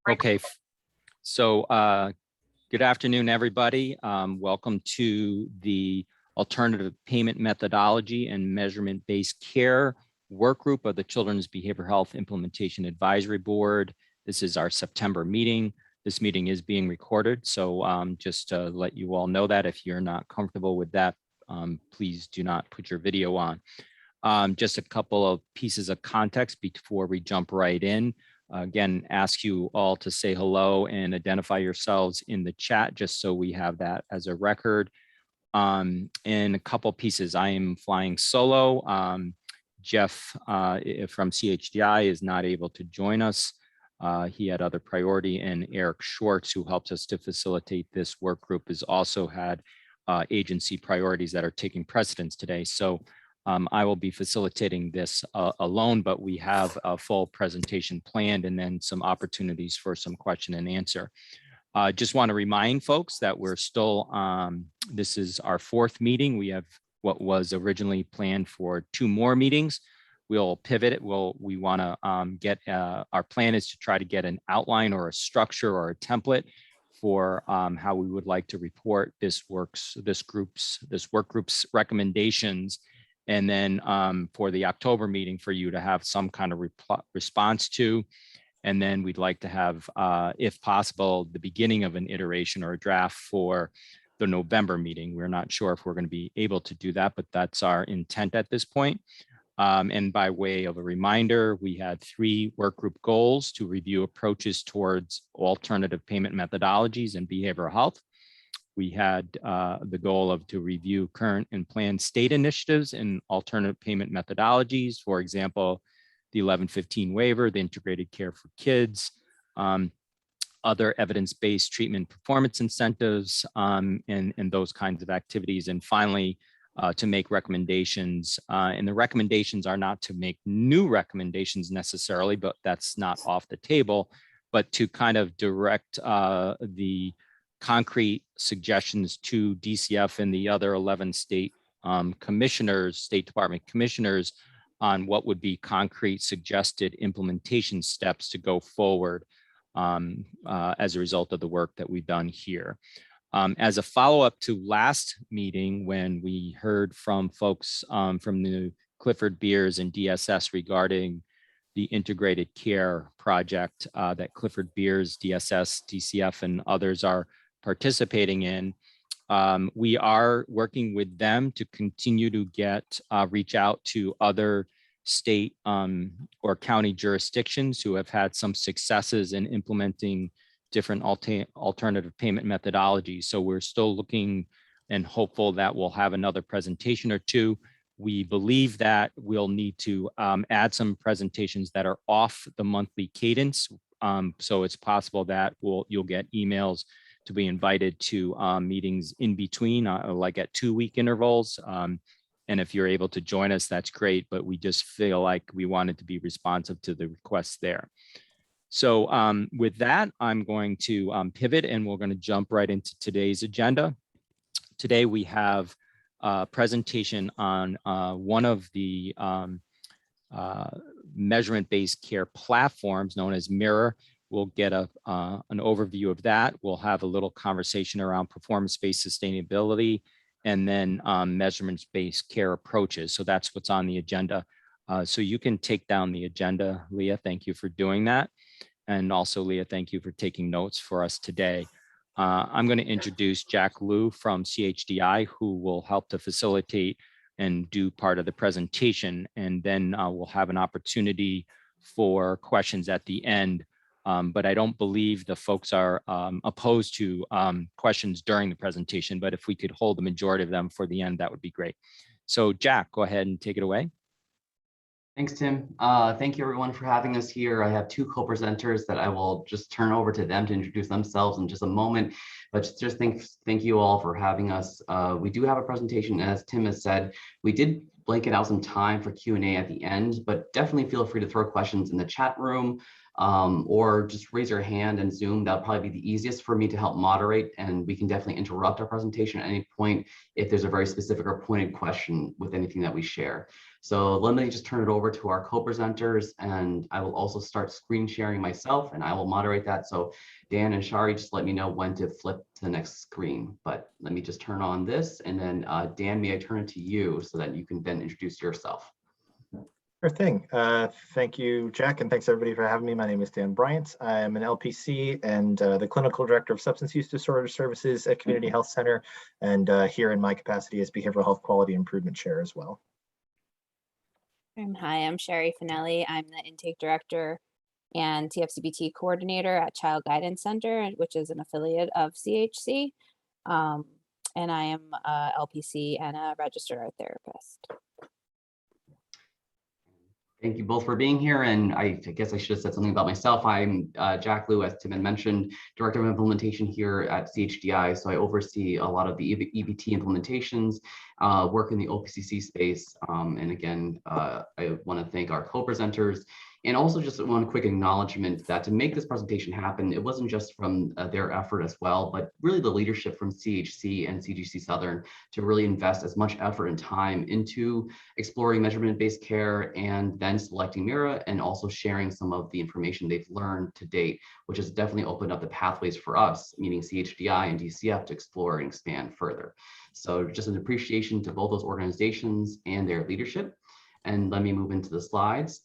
Okay, so good afternoon, everybody. Welcome to the Alternative Payment Methodology and Measurement-Based Care Workgroup of the Children's Behavioral Health Implementation Advisory Board. This is our September meeting. This meeting is being recorded, so just to let you all know that if you're not comfortable with that, please do not put your video on. Just a couple of pieces of context before we jump right in. Again, ask you all to say hello and identify yourselves in the chat, just so we have that as a record. In a couple pieces, I am flying solo. Jeff from CHDI is not able to join us. He had other priority, and Eric Schwartz, who helped us to facilitate this work group, has also had agency priorities that are taking precedence today. So I will be facilitating this alone, but we have a full presentation planned and then some opportunities for some question and answer. Just want to remind folks that we're still, this is our fourth meeting. We have what was originally planned for 2 more meetings. We'll pivot it. We want to get, our plan is to try to get an outline or a structure or a template for how we would like to report this work group's recommendations. And then for the October meeting for you to have some kind of response to. And then we'd like to have, if possible, the beginning of an iteration or a draft for the November meeting. We're not sure if we're going to be able to do that, but that's our intent at this point. And by way of a reminder, we had 3 work group goals to review approaches towards alternative payment methodologies and behavioral health. We had the goal to review current and planned state initiatives in alternative payment methodologies. For example, the 1115 waiver, the integrated care for kids, other evidence-based treatment performance incentives, and those kinds of activities. And finally, to make recommendations. And the recommendations are not to make new recommendations necessarily, but that's not off the table, but to kind of direct the concrete suggestions to DCF and the other 11 state commissioners, State Department commissioners, on what would be concrete suggested implementation steps to go forward as a result of the work that we've done here. As a follow-up to last meeting, when we heard from folks from the Clifford Beers and DSS regarding the integrated care project that Clifford Beers, DSS, DCF, and others are participating in. We are working with them to continue to reach out to other state or county jurisdictions who have had some successes in implementing different alternative payment methodologies. So we're still looking and hopeful that we'll have another presentation or 2. We believe that we'll need to add some presentations that are off the monthly cadence. So it's possible that you'll get emails to be invited to meetings in between, like at 2-week intervals. And if you're able to join us, that's great, but we just feel like we wanted to be responsive to the requests there. So with that, I'm going to pivot and we're going to jump right into today's agenda. Today we have a presentation on one of the measurement-based care platforms known as Mirror. We'll get an overview of that. We'll have a little conversation around performance-based sustainability and then measurements-based care approaches. So that's what's on the agenda. So you can take down the agenda, Leah. Thank you for doing that. And also, Leah, thank you for taking notes for us today. I'm going to introduce Jack Liu from CHDI, who will help to facilitate and do part of the presentation. And then we'll have an opportunity for questions at the end. But I don't believe the folks are opposed to questions during the presentation, but if we could hold the majority of them for the end, that would be great. So Jack, go ahead and take it away. Thanks, Tim. Thank you everyone for having us here. I have 2 co-presenters that I will just turn over to them to introduce themselves in just a moment, but just thank you all for having us. We do have a presentation, as Tim has said. We did blanket out some time for Q&A at the end, but definitely feel free to throw questions in the chat room or just raise your hand in Zoom. That'll probably be the easiest for me to help moderate, and we can definitely interrupt our presentation at any point if there's a very specific or pointed question with anything that we share. So let me just turn it over to our co-presenters, and I will also start screen sharing myself, and I will moderate that. So Dan and Shari, just let me know when to flip to the next screen. But let me just turn on this, and then Dan, may I turn it to you so that you can then introduce yourself? Sure thing. Thank you, Jack, and thanks everybody for having me. My name is Dan Bryant. I'm an LPC and the Clinical Director of Substance Use Disorder Services at Community Health Center, and here in my capacity as Behavioral Health Quality Improvement Chair as well. Hi, I'm Sherry Finelli. I'm the Intake Director and TFCBT Coordinator at Child Guidance Center, which is an affiliate of CHC. And I am a LPC and a registered art therapist. Thank you both for being here. And I guess I should have said something about myself. I'm Jack Liu, as Tim had mentioned, Director of Implementation here at CHDI. So I oversee a lot of the EBT implementations, work in the OPCC space. And again, I want to thank our co-presenters. And also just one quick acknowledgement that to make this presentation happen, it wasn't just from their effort as well, but really the leadership from CHC and CGC Southern to really invest as much effort and time into exploring measurement-based care and then selecting MIRA, and also sharing some of the information they've learned to date, which has definitely opened up the pathways for us, meaning CHDI and DCF, to explore and expand further. So just an appreciation to both those organizations and their leadership. And let me move into the slides.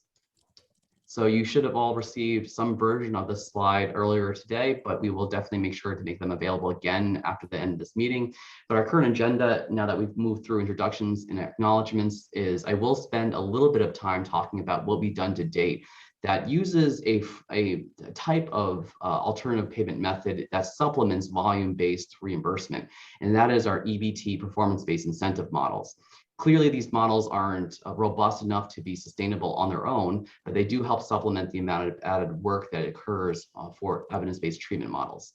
So you should have all received some version of this slide earlier today, but we will definitely make sure to make them available again after the end of this meeting. But our current agenda, now that we've moved through introductions and acknowledgements, is I will spend a little bit of time talking about what we've done to date that uses a type of alternative payment method that supplements volume-based reimbursement, and that is our EBT, performance-based incentive models. Clearly, these models aren't robust enough to be sustainable on their own, but they do help supplement the amount of added work that occurs for evidence-based treatment models.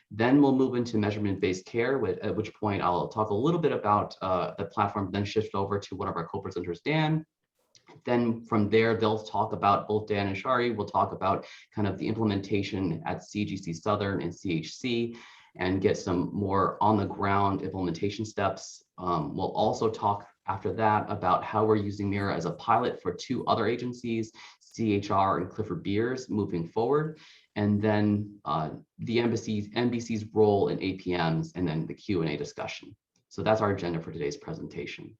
Then we'll move into measurement-based care, at which point I'll talk a little bit about the platform, then shift over to one of our co-presenters, Dan. Then from there, they'll talk about, both Dan and Shari will talk about kind of the implementation at CGC Southern and CHC, and get some more on the ground implementation steps. We'll also talk after that about how we're using MIRA as a pilot for 2 other agencies, CHR and Clifford Beers, moving forward, and then the NBC's role in APMs, and then the Q&A discussion. So that's our agenda for today's presentation.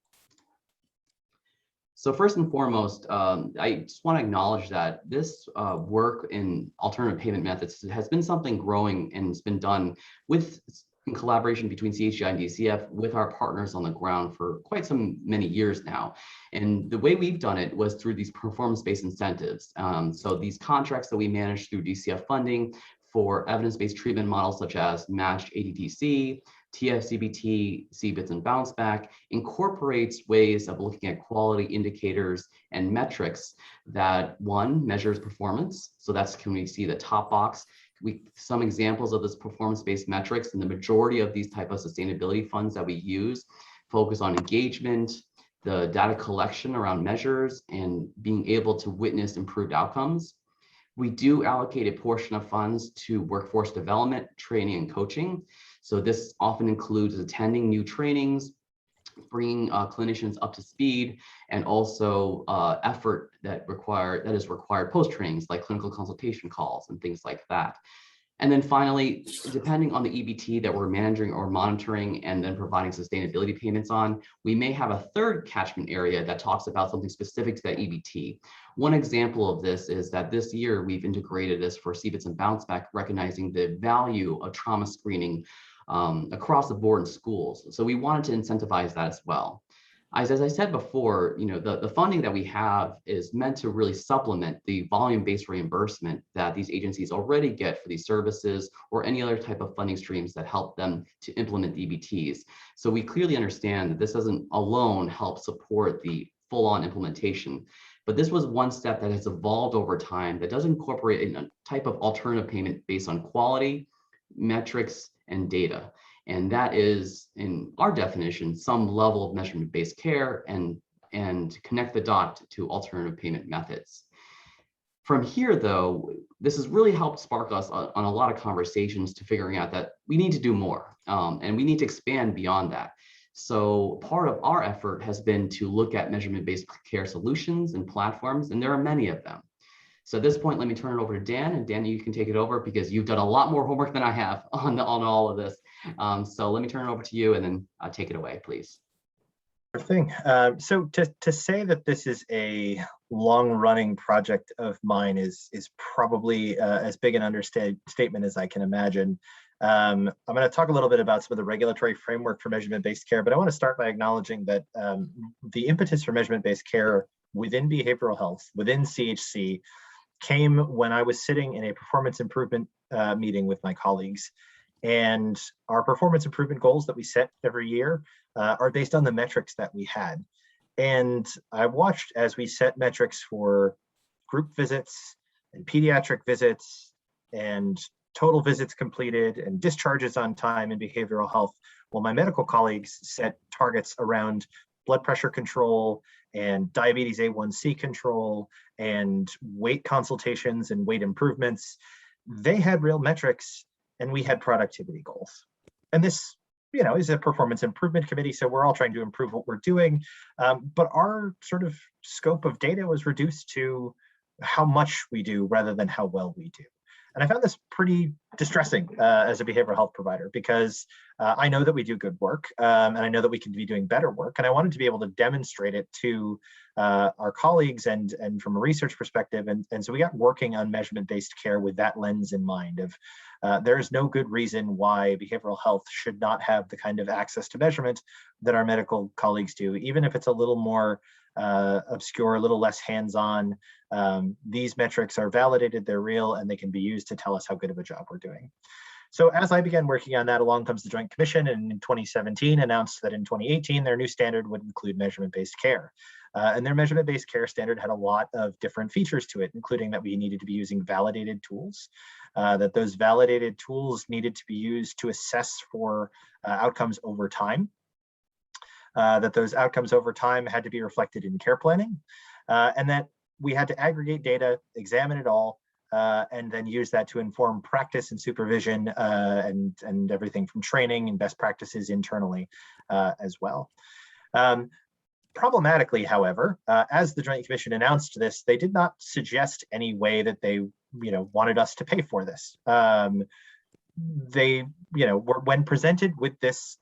So first and foremost, I just want to acknowledge that this work in alternative payment methods has been something growing, and it's been done in collaboration between CHDI and DCF with our partners on the ground for quite many years now. And the way we've done it was through these performance-based incentives. So these contracts that we manage through DCF funding for evidence-based treatment models such as matched ADTC, TFCBT, CBITS, and bounce back incorporates ways of looking at quality indicators and metrics that, one, measures performance. So that's, can we see the top box? Some examples of this performance-based metrics, and the majority of these type of sustainability funds that we use focus on engagement, the data collection around measures, and being able to witness improved outcomes. We do allocate a portion of funds to workforce development, training, and coaching. So this often includes attending new trainings, bringing clinicians up to speed, and also effort that is required post-trainings, like clinical consultation calls and things like that. And then finally, depending on the EBT that we're managing or monitoring and then providing sustainability payments on, we may have a third catchment area that talks about something specific to that EBT. One example of this is that this year we've integrated this for CBITS and bounce back, recognizing the value of trauma screening across the board in schools. So we wanted to incentivize that as well. As I said before, the funding that we have is meant to really supplement the volume-based reimbursement that these agencies already get for these services, or any other type of funding streams that help them to implement EBTs. So we clearly understand that this doesn't alone help support the full-on implementation, but this was one step that has evolved over time that does incorporate a type of alternative payment based on quality, metrics, and data. And that is, in our definition, some level of measurement-based care and connect the dot to alternative payment methods. From here, though, this has really helped spark us on a lot of conversations to figuring out that we need to do more, and we need to expand beyond that. So part of our effort has been to look at measurement-based care solutions and platforms, and there are many of them. So at this point, let me turn it over to Dan, and Dan, you can take it over because you've done a lot more homework than I have on all of this. So let me turn it over to you, and then take it away, please. Sure thing. So to say that this is a long-running project of mine is probably as big an understatement as I can imagine. I'm going to talk a little bit about some of the regulatory framework for measurement-based care, but I want to start by acknowledging that the impetus for measurement-based care within behavioral health, within CHC, came when I was sitting in a performance improvement meeting with my colleagues. And our performance improvement goals that we set every year are based on the metrics that we had. And I watched as we set metrics for group visits and pediatric visits and total visits completed and discharges on time in behavioral health, while my medical colleagues set targets around blood pressure control and diabetes A1C control and weight consultations and weight improvements. They had real metrics and we had productivity goals. And this, is a performance improvement committee, so we're all trying to improve what we're doing. But our sort of scope of data was reduced to how much we do rather than how well we do. And I found this pretty distressing as a behavioral health provider, because I know that we do good work and I know that we can be doing better work. And I wanted to be able to demonstrate it to our colleagues and from a research perspective. And so we got working on measurement-based care with that lens in mind of there is no good reason why behavioral health should not have the kind of access to measurement that our medical colleagues do, even if it's a little more obscure, a little less hands-on. These metrics are validated, they're real, and they can be used to tell us how good of a job we're doing. So as I began working on that, along comes the Joint Commission, and in 2017 announced that in 2018, their new standard would include measurement-based care. And their measurement-based care standard had a lot of different features to it, including that we needed to be using validated tools, that those validated tools needed to be used to assess for outcomes over time, that those outcomes over time had to be reflected in care planning, and that we had to aggregate data, examine it all, and then use that to inform practice and supervision and everything from training and best practices internally as well. Problematically, however, as the Joint Commission announced this, they did not suggest any way that they wanted us to pay for this. They when presented with this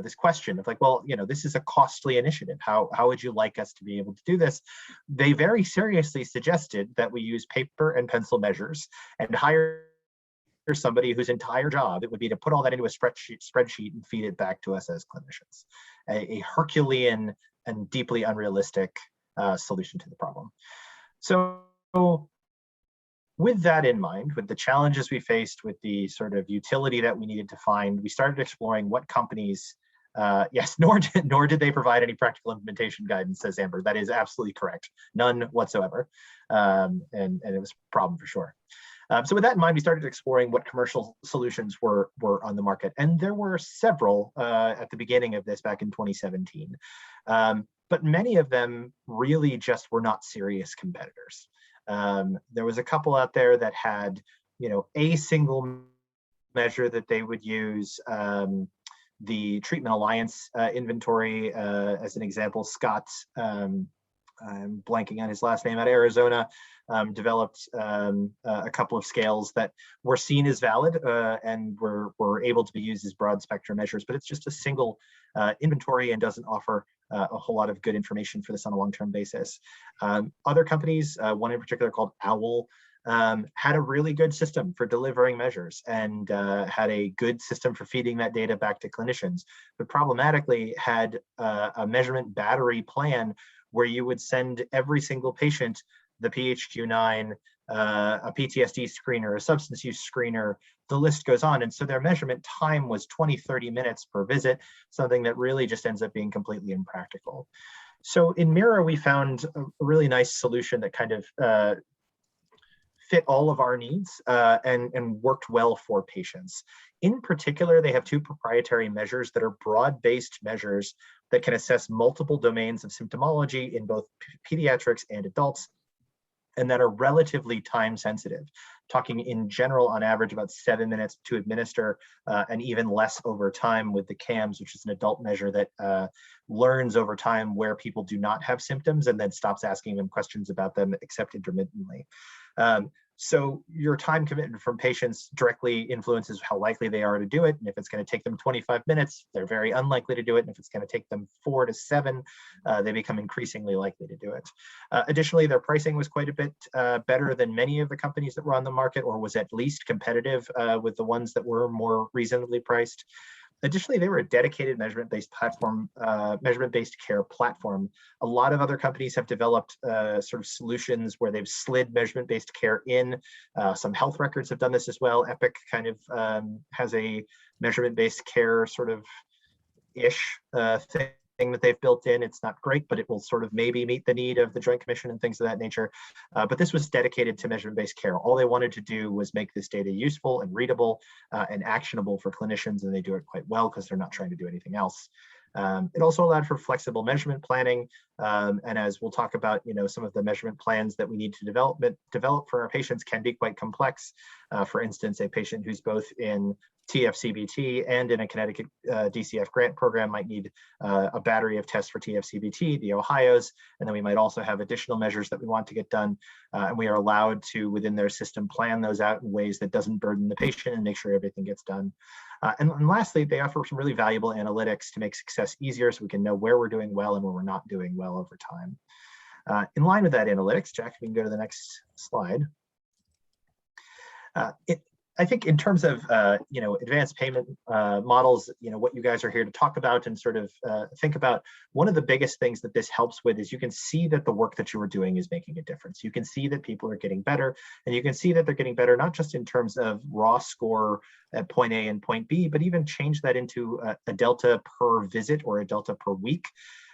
this question of like, well, this is a costly initiative. How would you like us to be able to do this? They very seriously suggested that we use paper and pencil measures and hire somebody whose entire job it would be to put all that into a spreadsheet and feed it back to us as clinicians. A Herculean and deeply unrealistic solution to the problem. So with that in mind, with the challenges we faced, with the sort of utility that we needed to find, we started exploring what companies, nor did they provide any practical implementation guidance, says Amber. That is absolutely correct. None whatsoever. And it was a problem for sure. So with that in mind, we started exploring what commercial solutions were on the market. And there were several at the beginning of this back in 2017. But many of them really just were not serious competitors. There was a couple out there that had, a single measure that they would use. The Treatment Alliance inventory, as an example, Scott, I'm blanking on his last name, out of Arizona, developed a couple of scales that were seen as valid and were able to be used as broad spectrum measures, but it's just a single inventory and doesn't offer a whole lot of good information for this on a long-term basis. Other companies, one in particular called OWL, had a really good system for delivering measures and had a good system for feeding that data back to clinicians, but problematically had a measurement battery plan where you would send every single patient the PHQ-9, a PTSD screener, a substance use screener, the list goes on. And so their measurement time was 20-30 minutes per visit, something that really just ends up being completely impractical. So in Mira, we found a really nice solution that kind of fit all of our needs and worked well for patients. In particular, they have two proprietary measures that are broad-based measures that can assess multiple domains of symptomology in both pediatrics and adults. and that are relatively time sensitive, talking in general on average about 7 minutes to administer, and even less over time with the CAMS, which is an adult measure that learns over time where people do not have symptoms and then stops asking them questions about them except intermittently. So your time commitment from patients directly influences how likely they are to do it. And if it's going to take them 25 minutes, they're very unlikely to do it. And if it's going to take them 4 to 7, they become increasingly likely to do it. Additionally, their pricing was quite a bit better than many of the companies that were on the market, or was at least competitive with the ones that were more reasonably priced. Additionally, they were a dedicated measurement-based platform, measurement-based care platform. A lot of other companies have developed sort of solutions where they've slid measurement-based care in. Some health records have done this as well. Epic kind of has a measurement-based care sort of ish thing that they've built in. It's not great, but it will sort of maybe meet the need of the Joint Commission and things of that nature. But this was dedicated to measurement-based care. All they wanted to do was make this data useful and readable and actionable for clinicians, and they do it quite well because they're not trying to do anything else. It also allowed for flexible measurement planning. And as we'll talk about, some of the measurement plans that we need to develop for our patients can be quite complex. For instance, a patient who's both in TFCBT and in a Connecticut DCF grant program might need a battery of tests for TFCBT, the Ohio's, and then we might also have additional measures that we want to get done. And we are allowed to, within their system, plan those out in ways that doesn't burden the patient and make sure everything gets done. And lastly, they offer some really valuable analytics to make success easier so we can know where we're doing well and where we're not doing well over time. In line with that analytics, Jack, if we can go to the next slide. I think in terms of advanced payment models, what you guys are here to talk about and sort of think about, one of the biggest things that this helps with is you can see that the work that you are doing is making a difference. You can see that people are getting better, and you can see that they're getting better not just in terms of raw score at point A and point B, but even change that into a delta per visit or a delta per week.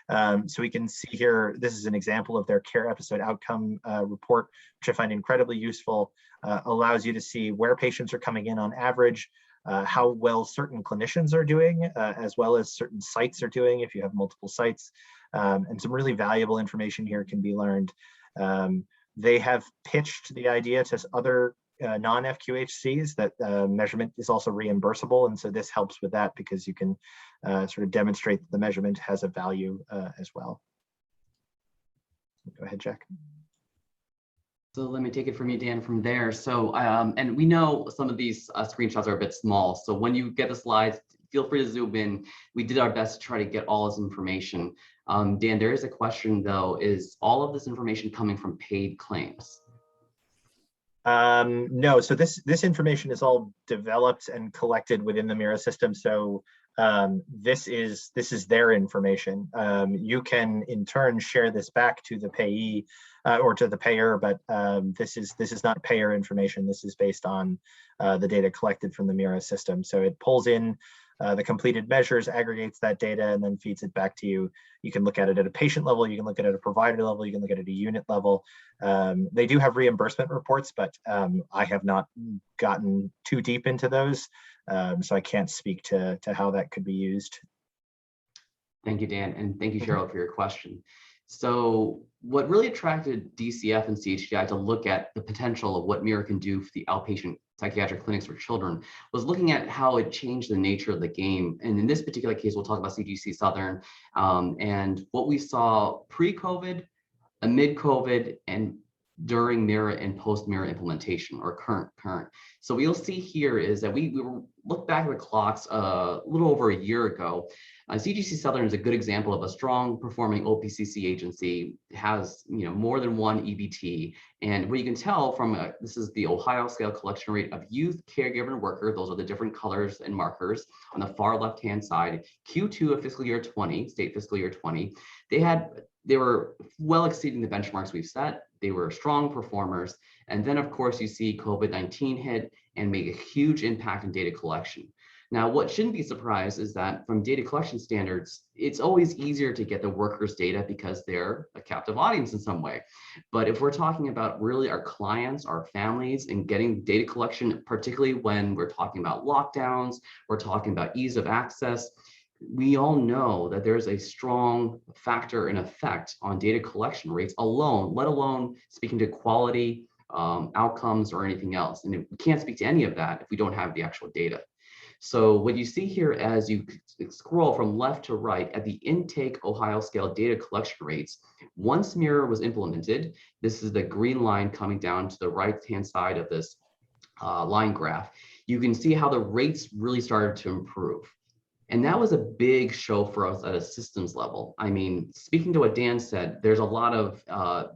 So we can see here, this is an example of their care episode outcome report, which I find incredibly useful. Allows you to see where patients are coming in on average, how well certain clinicians are doing, as well as certain sites are doing if you have multiple sites. And some really valuable information here can be learned. They have pitched the idea to other non-FQHCs that measurement is also reimbursable. And so this helps with that because you can sort of demonstrate that the measurement has a value as well. Go ahead, Jack. So let me take it from you, Dan, from there. So, and we know some of these screenshots are a bit small. So when you get the slides, feel free to zoom in. We did our best to try to get all this information. Dan, there is a question though, is all of this information coming from paid claims? No, so this information is all developed and collected within the Mira system. So this is their information. You can in turn share this back to the payee or to the payer, but this is not payer information. This is based on the data collected from the Mira system. So it pulls in the completed measures, aggregates that data, and then feeds it back to you. You can look at it at a patient level, you can look at it at a provider level, you can look at it at a unit level. They do have reimbursement reports, but I have not gotten too deep into those, so I can't speak to how that could be used. Thank you, Dan, and thank you, Cheryl, for your question. So what really attracted DCF and CHDI to look at the potential of what Mira can do for the outpatient psychiatric clinics for children was looking at how it changed the nature of the game. And in this particular case, we'll talk about CGC Southern and what we saw pre-COVID, amid COVID, and during Mira and post-Mira implementation or current. So what you'll see here is that we look back at the clocks a little over a year ago. CGC Southern is a good example of a strong performing OPCC agency. It has more than one EBT, and what you can tell from this is the Ohio scale collection rate of youth, caregiver, and worker. Those are the different colors and markers on the far left-hand side. Q2 of fiscal year 20, state fiscal year 20, they were well exceeding the benchmarks we've set. They were strong performers, and then of course you see COVID-19 hit and make a huge impact in data collection. Now, what shouldn't be surprised is that from data collection standards, it's always easier to get the workers' data because they're a captive audience in some way. But if we're talking about really our clients, our families, and getting data collection, particularly when we're talking about lockdowns, we're talking about ease of access, we all know that there's a strong factor and effect on data collection rates alone, let alone speaking to quality, outcomes, or anything else. And we can't speak to any of that if we don't have the actual data. So what you see here as you scroll from left to right at the intake Ohio scale data collection rates, once Mirror was implemented, this is the green line coming down to the right-hand side of this line graph, you can see how the rates really started to improve. And that was a big show for us at a systems level. I mean, speaking to what Dan said, there's a lot of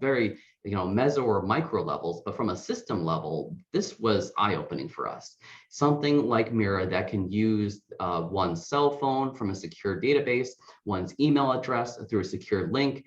very, meso or micro levels, but from a system level, this was eye-opening for us. Something like Mira that can use one's cell phone from a secure database, one's email address through a secure link,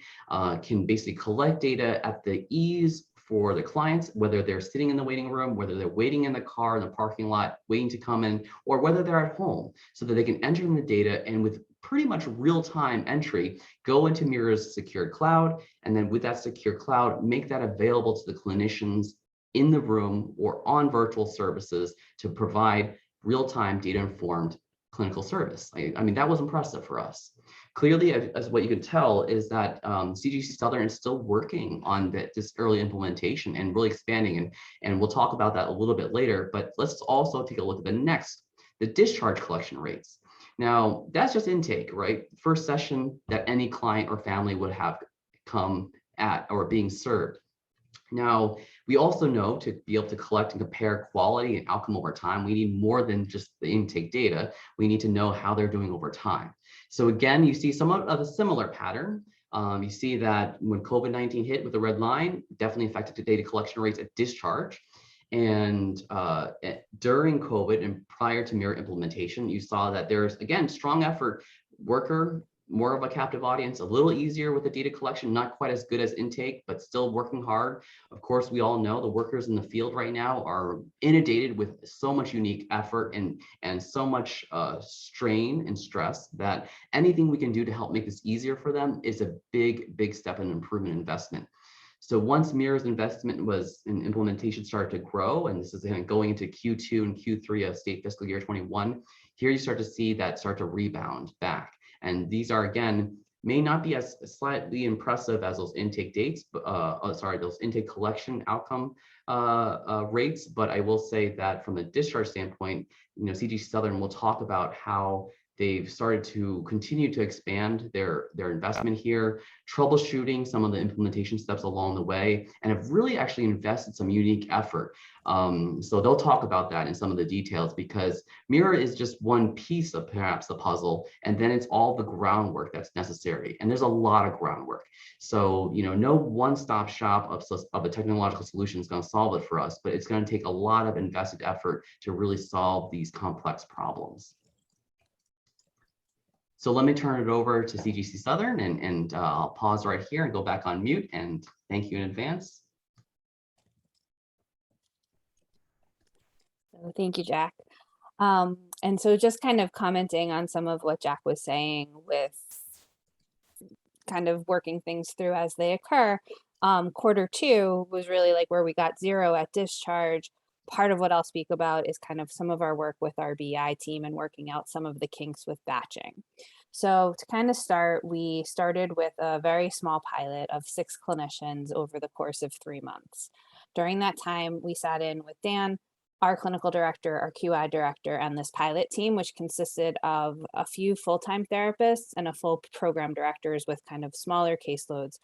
can basically collect data at the ease for the clients, whether they're sitting in the waiting room, whether they're waiting in the car in the parking lot, waiting to come in, or whether they're at home, so that they can enter in the data and with pretty much real-time entry, go into Mira's secure cloud, and then with that secure cloud, make that available to the clinicians in the room or on virtual services to provide real-time data-informed clinical service. I mean, that was impressive for us. Clearly, as what you can tell is that CGC Southern is still working on this early implementation and really expanding, and we'll talk about that a little bit later, but let's also take a look at the next, the discharge collection rates. Now, that's just intake, right? First session that any client or family would have come at or being served. Now, we also know to be able to collect and compare quality and outcome over time, we need more than just the intake data. We need to know how they're doing over time. So again, you see somewhat of a similar pattern. You see that when COVID-19 hit with the red line, definitely affected the data collection rates at discharge. And during COVID and prior to Mirror implementation, you saw that there's, again, strong effort, worker, more of a captive audience, a little easier with the data collection, not quite as good as intake, but still working hard. Of course, we all know the workers in the field right now are inundated with so much unique effort and so much strain and stress that anything we can do to help make this easier for them is a big, big step in improvement investment. So once Mirror's investment was in implementation started to grow, and this is going into Q2 and Q3 of state fiscal year 21, here you start to see that start to rebound back. And these are, again, may not be as slightly impressive as those intake dates, those intake collection outcome rates. But I will say that from a discharge standpoint, CGC Southern will talk about how they've started to continue to expand their investment here, troubleshooting some of the implementation steps along the way, and have really actually invested some unique effort. So they'll talk about that in some of the details, because Mirror is just one piece of perhaps the puzzle, and then it's all the groundwork that's necessary. And there's a lot of groundwork. So, no one-stop shop of a technological solution is going to solve it for us, but it's going to take a lot of invested effort to really solve these complex problems. So let me turn it over to CGC Southern, and I'll pause right here and go back on mute, and thank you in advance. Thank you, Jack. And so just kind of commenting on some of what Jack was saying with kind of working things through as they occur. Q2 was really like where we got 0 at discharge. Part of what I'll speak about is kind of some of our work with our BI team and working out some of the kinks with batching. So to kind of start, we started with a very small pilot of 6 clinicians over the course of 3 months. During that time, we sat in with Dan, our clinical director, our QI director, and this pilot team, which consisted of a few full-time therapists and a full program directors with kind of smaller caseloads.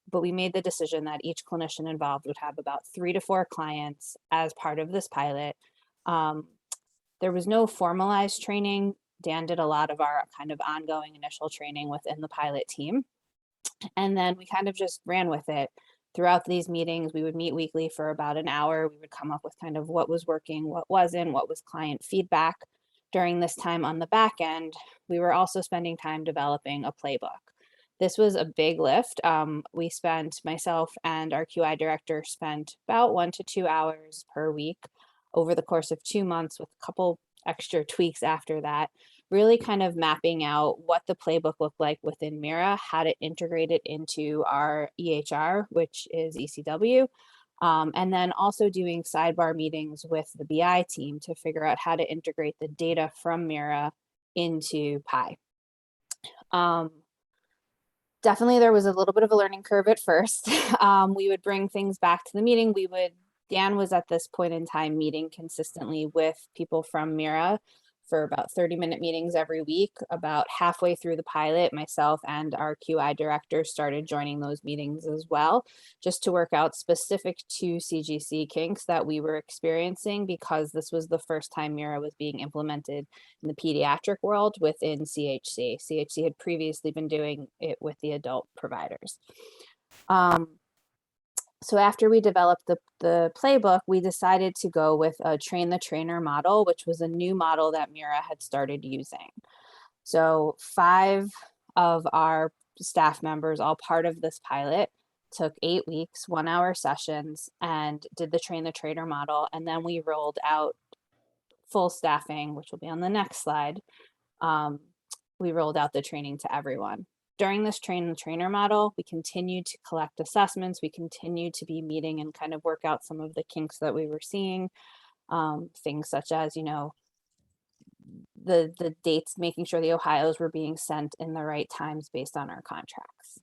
But we made the decision that each clinician involved would have about 3 to 4 clients as part of this pilot. There was no formalized training. Dan did a lot of our kind of ongoing initial training within the pilot team. And then we kind of just ran with it. Throughout these meetings, we would meet weekly for about an hour. We would come up with kind of what was working, what wasn't, what was client feedback. During this time on the back end, we were also spending time developing a playbook. This was a big lift. Myself and our QI director spent about 1 to 2 hours per week over the course of 2 months, with a couple extra tweaks after that, really kind of mapping out what the playbook looked like within Mira, how to integrate it into our EHR, which is ECW, and then also doing sidebar meetings with the BI team to figure out how to integrate the data from Mira into Pi. Definitely there was a little bit of a learning curve at first. We would bring things back to the meeting. Dan was at this point in time meeting consistently with people from Mira for about 30-minute meetings every week. About halfway through the pilot, myself and our QI director started joining those meetings as well, just to work out specific to CGC kinks that we were experiencing, because this was the first time Mira was being implemented in the pediatric world within CHC. CHC had previously been doing it with the adult providers. So after we developed the playbook, we decided to go with a train the trainer model, which was a new model that Mira had started using. So 5 of our staff members, all part of this pilot, took 8 weeks, 1-hour sessions, and did the train the trainer model. And then we rolled out full staffing, which will be on the next slide. We rolled out the training to everyone. During this train the trainer model, we continued to collect assessments. We continued to be meeting and kind of work out some of the kinks that we were seeing. Things such as, the dates, making sure the Ohios were being sent in the right times based on our contracts.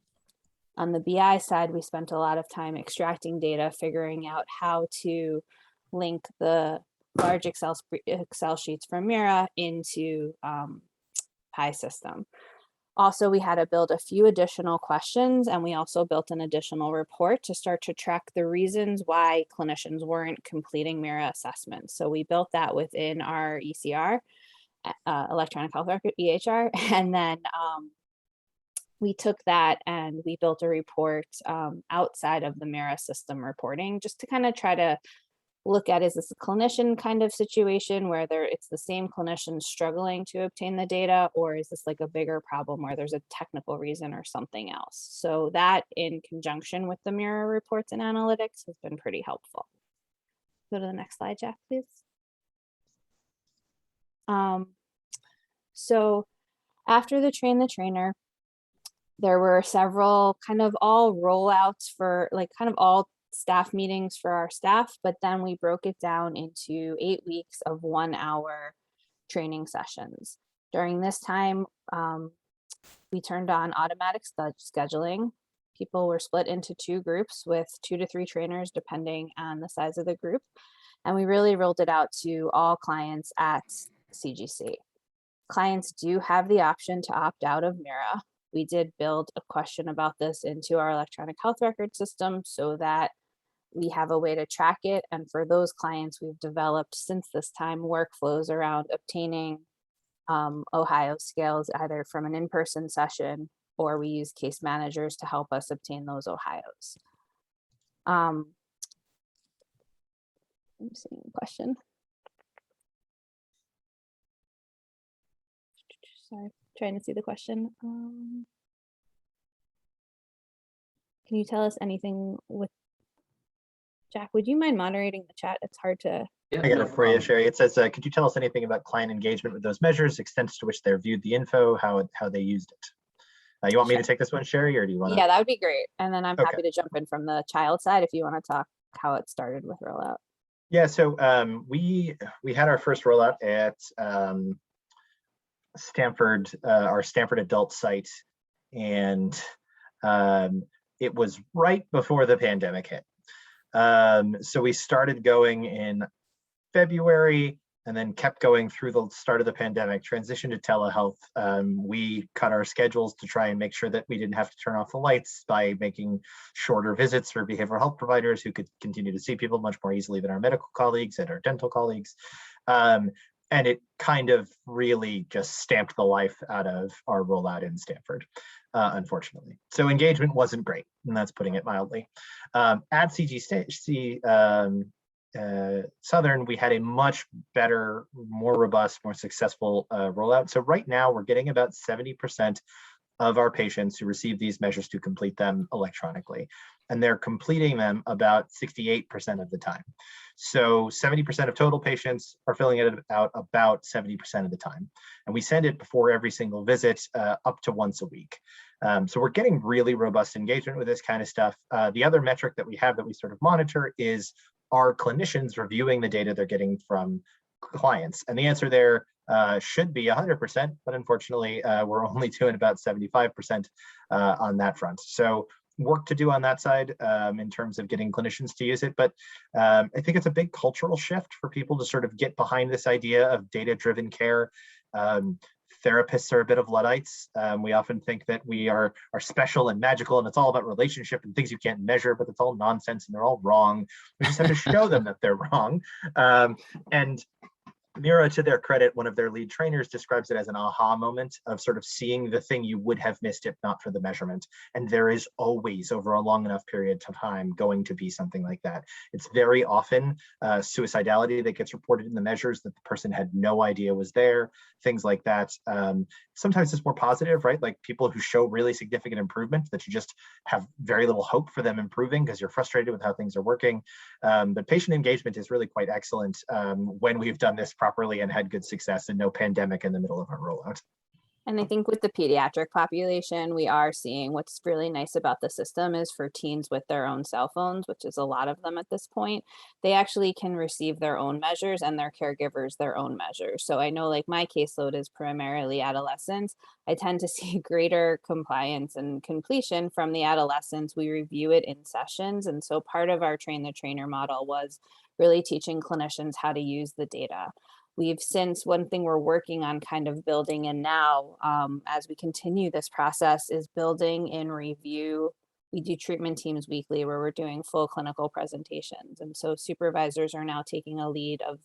On the BI side, we spent a lot of time extracting data, figuring out how to link the large Excel sheets from Mira into Pi system. Also, we had to build a few additional questions, and we also built an additional report to start to track the reasons why clinicians weren't completing Mira assessments. So we built that within our ECR, electronic health record, EHR, and then we took that and we built a report outside of the Mira system reporting, just to kind of try to look at, is this a clinician kind of situation where it's the same clinician struggling to obtain the data, or is this like a bigger problem where there's a technical reason or something else? So that, in conjunction with the Mira reports and analytics, has been pretty helpful. Go to the next slide, Jack, please. So after the train the trainer, there were several kind of all rollouts for kind of all staff meetings for our staff, but then we broke it down into 8 weeks of 1-hour training sessions. During this time, we turned on automatic scheduling. People were split into 2 groups with 2 to 3 trainers, depending on the size of the group. And we really rolled it out to all clients at CGC. Clients do have the option to opt out of Mira. We did build a question about this into our electronic health record system so that we have a way to track it. And for those clients, we've developed since this time workflows around obtaining Ohio scales, either from an in-person session, or we use case managers to help us obtain those Ohios. I'm seeing a question. Sorry, trying to see the question. Can you tell us anything with Jack? Would you mind moderating the chat? It's hard to. I got it for you, Sherry. It says, could you tell us anything about client engagement with those measures, extent to which they're viewed the info, how they used it? You want me to take this one, Sherry, or do you want to? Yeah, that would be great. And then I'm happy to jump in from the child side if you want to talk how it started with rollout. Yeah, so we had our first rollout at Stanford, our Stanford adult site, and it was right before the pandemic hit. So we started going in February and then kept going through the start of the pandemic, transitioned to telehealth. We cut our schedules to try and make sure that we didn't have to turn off the lights by making shorter visits for behavioral health providers who could continue to see people much more easily than our medical colleagues and our dental colleagues. And it kind of really just stamped the life out of our rollout in Stanford, unfortunately. So engagement wasn't great, and that's putting it mildly. At CGC Southern, we had a much better, more robust, more successful rollout. So right now we're getting about 70% of our patients who receive these measures to complete them electronically, and they're completing them about 68% of the time. So 70% of total patients are filling it out about 70% of the time. And we send it before every single visit up to once a week. So we're getting really robust engagement with this kind of stuff. The other metric that we have that we sort of monitor is our clinicians reviewing the data they're getting from clients? And the answer there should be 100%, but unfortunately, we're only doing about 75% on that front. So work to do on that side in terms of getting clinicians to use it. But I think it's a big cultural shift for people to sort of get behind this idea of data-driven care. Therapists are a bit of Luddites. We often think that we are special and magical, and it's all about relationship and things you can't measure, but it's all nonsense and they're all wrong. We just have to show them that they're wrong. And Mira, to their credit, one of their lead trainers describes it as an aha moment of sort of seeing the thing you would have missed if not for the measurement. And there is always, over a long enough period of time, going to be something like that. It's very often suicidality that gets reported in the measures that the person had no idea was there, things like that. Sometimes it's more positive, right? Like people who show really significant improvement that you just have very little hope for them improving because you're frustrated with how things are working. But patient engagement is really quite excellent when we've done this properly and had good success and no pandemic in the middle of our rollout. And I think with the pediatric population, we are seeing what's really nice about the system is for teens with their own cell phones, which is a lot of them at this point, they actually can receive their own measures and their caregivers their own measures. So I know like my caseload is primarily adolescents. I tend to see greater compliance and completion from the adolescents. We review it in sessions. And so part of our train the trainer model was really teaching clinicians how to use the data. We've since, one thing we're working on kind of building in now as we continue this process is building in review. We do treatment teams weekly where we're doing full clinical presentations. And so supervisors are now taking a lead of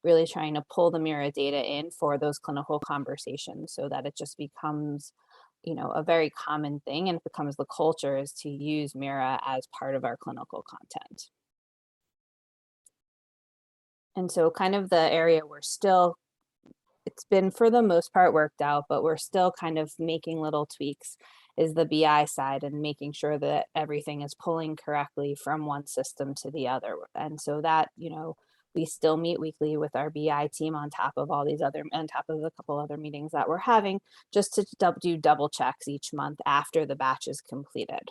really trying to pull the Mira data in for those clinical conversations so that it just becomes, you know, a very common thing and it becomes the culture is to use Mira as part of our clinical content. And so kind of the area we're still, it's been for the most part worked out, but we're still kind of making little tweaks is the BI side and making sure that everything is pulling correctly from one system to the other. And so that, you know, we still meet weekly with our BI team on top of all these other, on top of a couple other meetings that we're having just to do double checks each month after the batch is completed.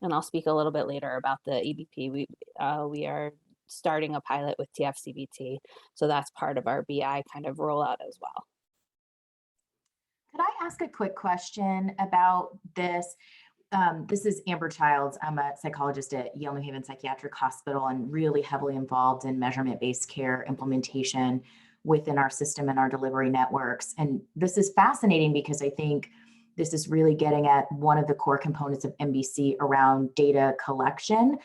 And I'll speak a little bit later about the EBP. We are starting a pilot with TFCBT. So that's part of our BI kind of rollout as well. Could I ask a quick question about this? This is Amber Childs. I'm a psychologist at Yale New Haven Psychiatric Hospital and really heavily involved in measurement-based care implementation within our system and our delivery networks. And this is fascinating because I think this is really getting at one of the core components of MBC around data collection.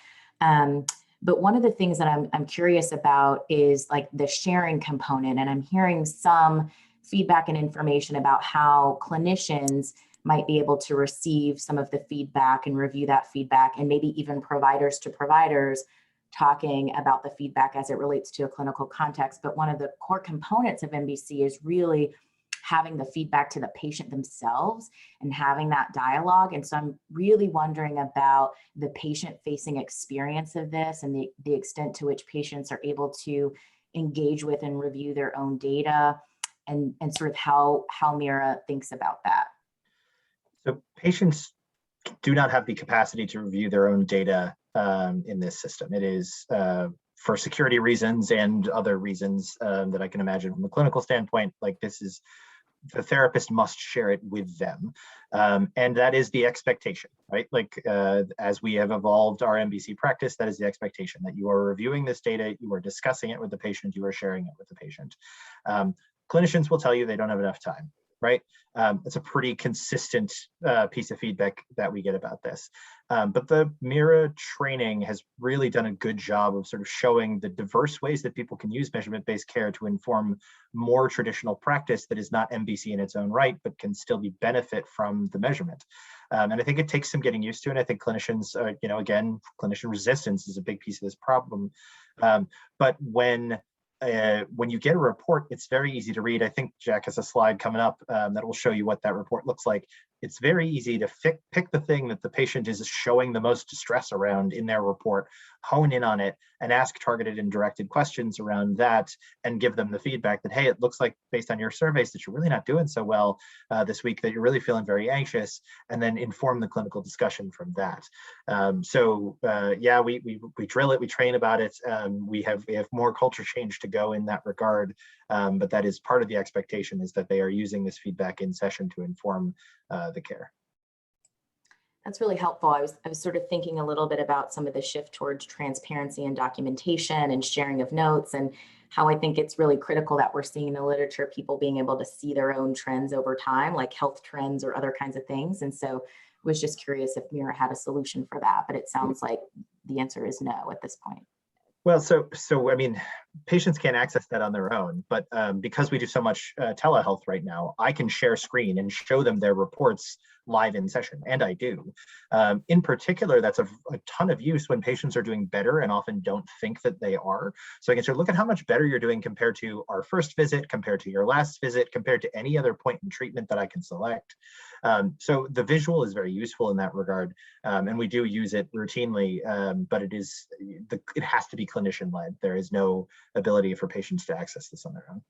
But one of the things that I'm curious about is like the sharing component. And I'm hearing some feedback and information about how clinicians might be able to receive some of the feedback and review that feedback, and maybe even providers to providers talking about the feedback as it relates to a clinical context. But one of the core components of MBC is really having the feedback to the patient themselves and having that dialogue. And so I'm really wondering about the patient-facing experience of this and the extent to which patients are able to engage with and review their own data and sort of how Mira thinks about that. So patients do not have the capacity to review their own data in this system. It is for security reasons and other reasons that I can imagine from a clinical standpoint, like this is, the therapist must share it with them. And that is the expectation, right? Like as we have evolved our MBC practice, that is the expectation that you are reviewing this data, you are discussing it with the patient, you are sharing it with the patient. Clinicians will tell you they don't have enough time, right? It's a pretty consistent piece of feedback that we get about this. But the Mira training has really done a good job of sort of showing the diverse ways that people can use measurement-based care to inform more traditional practice that is not MBC in its own right, but can still be benefit from the measurement. And I think it takes some getting used to, and I think clinicians, you know, again, clinician resistance is a big piece of this problem. But when you get a report, it's very easy to read. I think Jack has a slide coming up that will show you what that report looks like. It's very easy to pick the thing that the patient is showing the most distress around in their report, hone in on it and ask targeted and directed questions around that and give them the feedback that, hey, it looks like based on your surveys that you're really not doing so well this week, that you're really feeling very anxious, and then inform the clinical discussion from that. Yeah, we drill it, we train about it. We have more culture change to go in that regard, but that is part of the expectation, is that they are using this feedback in session to inform the care. That's really helpful. I was sort of thinking a little bit about some of the shift towards transparency and documentation and sharing of notes, and how I think it's really critical that we're seeing in the literature people being able to see their own trends over time, like health trends or other kinds of things. And so was just curious if Mira had a solution for that, but it sounds like the answer is no at this point. Well, so I mean, patients can't access that on their own, but because we do so much telehealth right now, I can share screen and show them their reports live in session, and I do. In particular, that's a ton of use when patients are doing better and often don't think that they are. So I can say, look at how much better you're doing compared to our first visit, compared to your last visit, compared to any other point in treatment that I can select. So the visual is very useful in that regard, and we do use it routinely, but it has to be clinician-led. There is no ability for patients to access this on their own.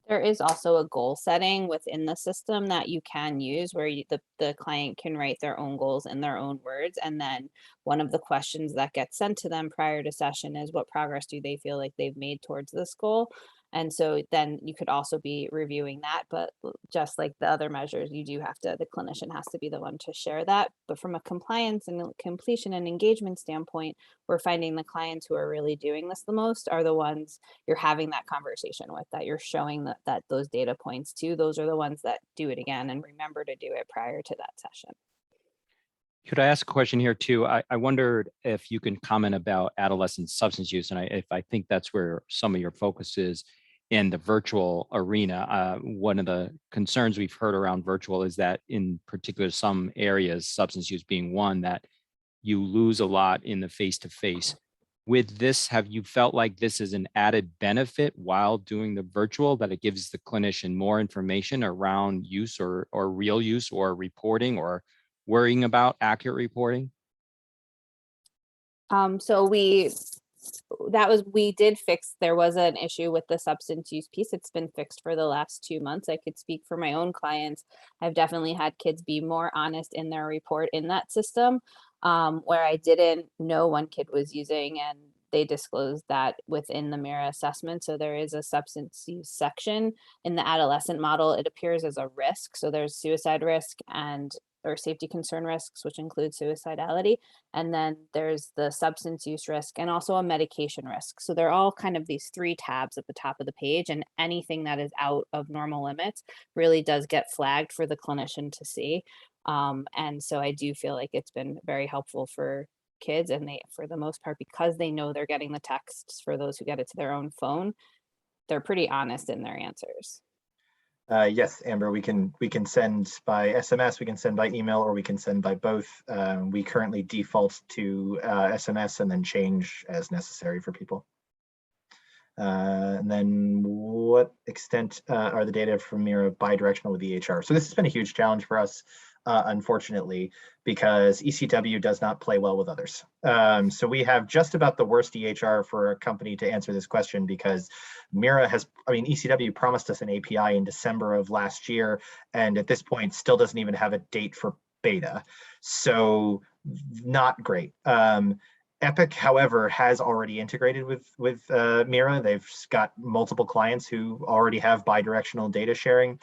There is also a goal setting within the system that you can use, where the client can write their own goals in their own words. And then one of the questions that gets sent to them prior to session is, what progress do they feel like they've made towards this goal? And so then you could also be reviewing that, but just like the other measures, the clinician has to be the one to share that. But from a compliance and completion and engagement standpoint, we're finding the clients who are really doing this the most are the ones you're having that conversation with, that you're showing that those data points to. Those are the ones that do it again and remember to do it prior to that session. Could I ask a question here too? I wondered if you can comment about adolescent substance use, and if I think that's where some of your focus is in the virtual arena. One of the concerns we've heard around virtual is that, in particular, some areas, substance use being one, that you lose a lot in the face-to-face. With this, have you felt like this is an added benefit while doing the virtual, that it gives the clinician more information around use or real use or reporting or worrying about accurate reporting? So we did fix, there was an issue with the substance use piece. It's been fixed for the last 2 months. I could speak for my own clients. I've definitely had kids be more honest in their report in that system, where I didn't know one kid was using, and they disclosed that within the Mira assessment. So there is a substance use section in the adolescent model. It appears as a risk. So there's suicide risk or safety concern risks, which include suicidality. And then there's the substance use risk and also a medication risk. So they're all kind of these 3 tabs at the top of the page, and anything that is out of normal limits really does get flagged for the clinician to see. And so I do feel like it's been very helpful for kids, and they, for the most part, because they know they're getting the texts, for those who get it to their own phone, they're pretty honest in their answers. Yes, Amber, we can send by SMS, we can send by email, or we can send by both. We currently default to SMS and then change as necessary for people. And then, what extent are the data from Mira bidirectional with EHR? So this has been a huge challenge for us, unfortunately, because ECW does not play well with others. So we have just about the worst EHR for a company to answer this question, because Mira ECW promised us an API in December of last year, and at this point still doesn't even have a date for beta. So not great. Epic, however, has already integrated with Mira. They've got multiple clients who already have bidirectional data sharing.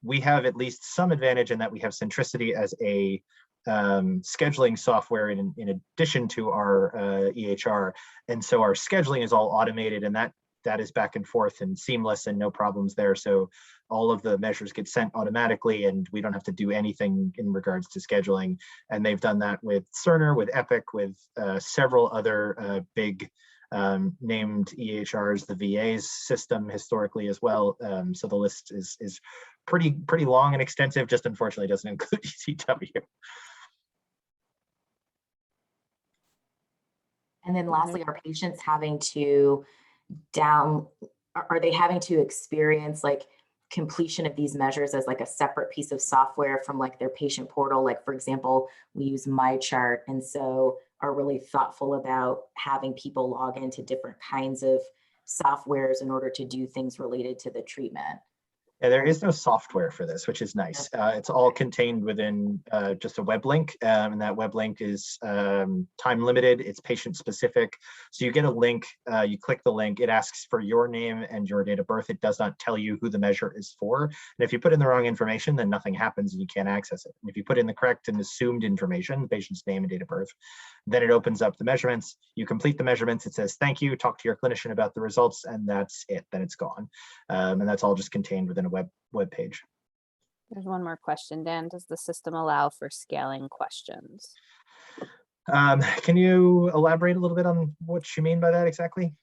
We have at least some advantage in that we have Centricity as a scheduling software in addition to our EHR. And so our scheduling is all automated, and that is back and forth and seamless and no problems there. So all of the measures get sent automatically, and we don't have to do anything in regards to scheduling. And they've done that with Cerner, with Epic, with several other big named EHRs, the VA's system historically as well. So the list is pretty long and extensive, just unfortunately doesn't include ECW. And then lastly, are patients having to are they having to experience like completion of these measures as like a separate piece of software from like their patient portal? Like, for example, we use MyChart. And so are really thoughtful about having people log into different kinds of softwares in order to do things related to the treatment. Yeah, there is no software for this, which is nice. It's all contained within just a web link, and that web link is time limited. It's patient specific. So you get a link, you click the link, it asks for your name and your date of birth. It does not tell you who the measure is for. And if you put in the wrong information, then nothing happens and you can't access it. And if you put in the correct and assumed information, the patient's name and date of birth, then it opens up the measurements. You complete the measurements. It says, thank you, talk to your clinician about the results, and that's it. Then it's gone. And that's all just contained within a web page. There's one more question, Dan. Does the system allow for scaling questions? Can you elaborate a little bit on what you mean by that exactly?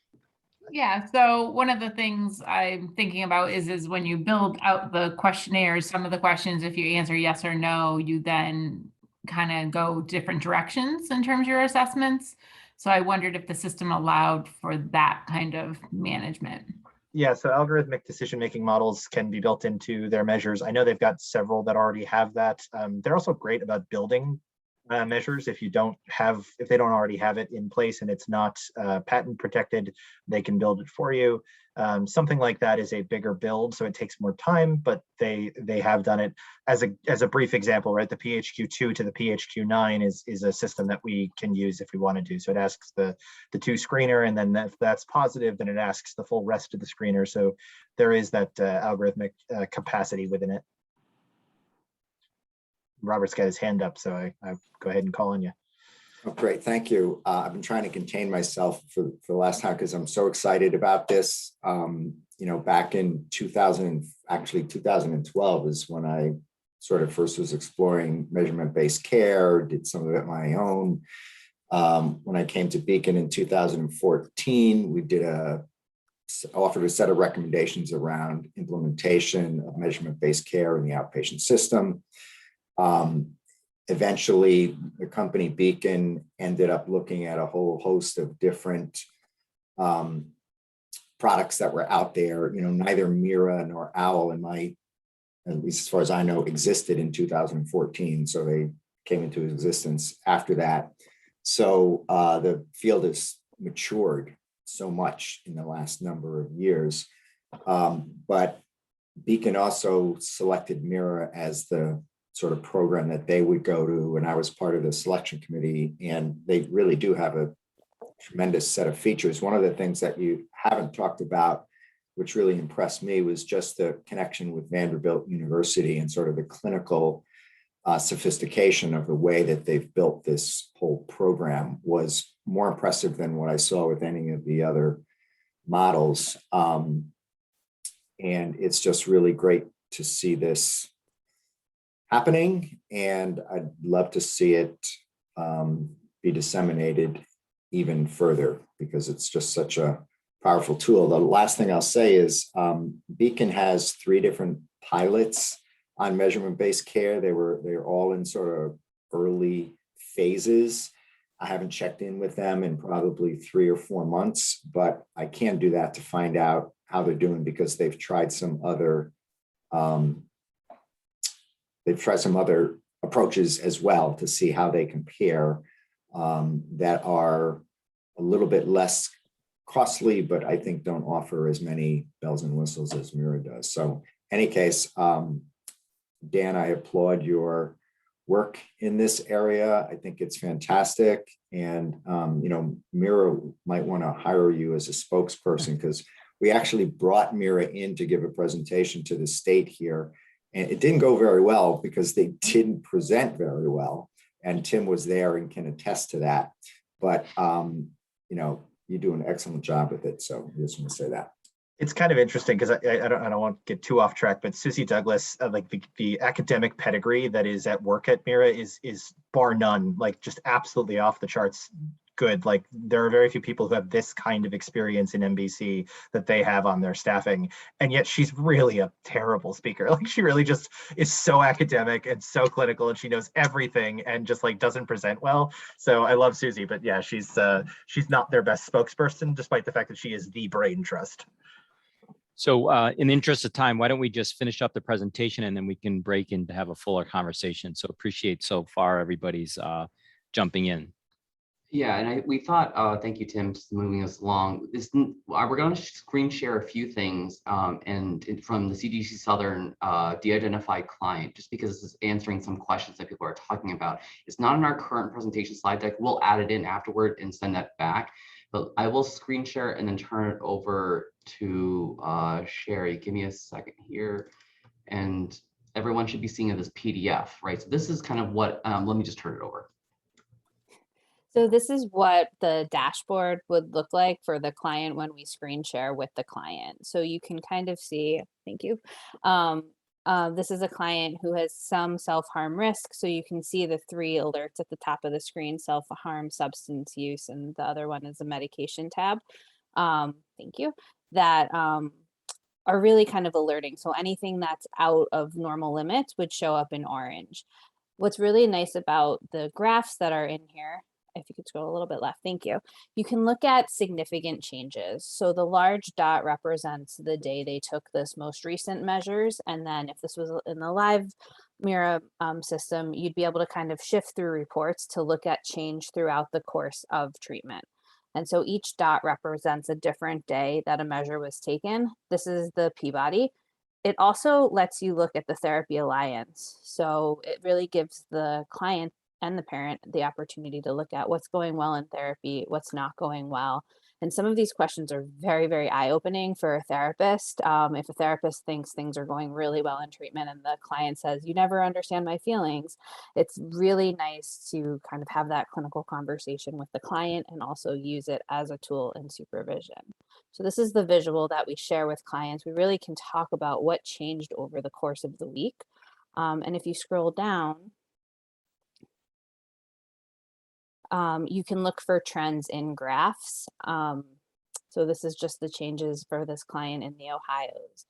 Yeah, so one of the things I'm thinking about is when you build out the questionnaires, some of the questions, if you answer yes or no, you then kind of go different directions in terms of your assessments. So I wondered if the system allowed for that kind of management. Yeah, so algorithmic decision-making models can be built into their measures. I know they've got several that already have that. They're also great about building measures. If they don't already have it in place and it's not patent protected, they can build it for you. Something like that is a bigger build, so it takes more time, but they have done it. As a brief example, right? The PHQ-2 to the PHQ-9 is a system that we can use if we want to do. So it asks the 2 screener, and then if that's positive, then it asks the full rest of the screener. So there is that algorithmic capacity within it. Robert's got his hand up, so I go ahead and call on you. Oh, great, thank you. I've been trying to contain myself for the last time because I'm so excited about this. Back in 2012 is when I sort of first was exploring measurement-based care, did some of it my own. When I came to Beacon in 2014, we offered a set of recommendations around implementation of measurement-based care in the outpatient system. Eventually, the company Beacon ended up looking at a whole host of different products that were out there. Neither Mira nor OWL, at least as far as I know, existed in 2014. So they came into existence after that. So the field has matured so much in the last number of years. But Beacon also selected Mira as the sort of program that they would go to, and I was part of the selection committee, and they really do have a tremendous set of features. One of the things that you haven't talked about, which really impressed me, was just the connection with Vanderbilt University and sort of the clinical sophistication of the way that they've built this whole program was more impressive than what I saw with any of the other models. And it's just really great to see this happening, and I'd love to see it be disseminated even further because it's just such a powerful tool. The last thing I'll say is Beacon has 3 different pilots on measurement-based care. They're all in sort of early phases. I haven't checked in with them in probably 3 or 4 months, but I can do that to find out how they're doing because they've tried some other approaches as well to see how they compare that are a little bit less costly, but I think don't offer as many bells and whistles as Mira does. So in any case, Dan, I applaud your work in this area. I think it's fantastic. And, Mira might want to hire you as a spokesperson because we actually brought Mira in to give a presentation to the state here. And it didn't go very well because they didn't present very well. And Tim was there and can attest to that. But, you do an excellent job with it. So I just want to say that. It's kind of interesting because I don't want to get too off track, but Susie Douglas, like the academic pedigree that is at work at Mira is bar none, like just absolutely off the charts good. Like there are very few people who have this kind of experience in MBC that they have on their staffing. And yet she's really a terrible speaker. Like she really just is so academic and so clinical and she knows everything and just like doesn't present well. So I love Susie, but yeah, she's not their best spokesperson, despite the fact that she is the brain trust. So in the interest of time, why don't we just finish up the presentation and then we can break in to have a fuller conversation. So appreciate so far everybody's jumping in. Yeah, and we thought, thank you, Tim, just moving us along. We're going to screen share a few things from the CDC Southern de-identified client, just because this is answering some questions that people are talking about. It's not in our current presentation slide deck. We'll add it in afterward and send that back. But I will screen share and then turn it over to Sherry. Give me a second here. And everyone should be seeing this PDF, right? So this is kind of what, let me just turn it over. So this is what the dashboard would look like for the client when we screen share with the client. So you can kind of see, thank you. This is a client who has some self-harm risk. So you can see the 3 alerts at the top of the screen: self-harm, substance use, and the other one is a medication tab. Thank you. That are really kind of alerting. So anything that's out of normal limits would show up in orange. What's really nice about the graphs that are in here, if you could scroll a little bit left, thank you. You can look at significant changes. So the large dot represents the day they took this most recent measures. And then if this was in the live Mira system, you'd be able to kind of shift through reports to look at change throughout the course of treatment. And so each dot represents a different day that a measure was taken. This is the Peabody. It also lets you look at the therapy alliance. So it really gives the client and the parent the opportunity to look at what's going well in therapy, what's not going well. And some of these questions are very, very eye-opening for a therapist. If a therapist thinks things are going really well in treatment and the client says, "You never understand my feelings," it's really nice to kind of have that clinical conversation with the client and also use it as a tool in supervision. So this is the visual that we share with clients. We really can talk about what changed over the course of the week. And if you scroll down, you can look for trends in graphs. So this is just the changes for this client in the Ohios.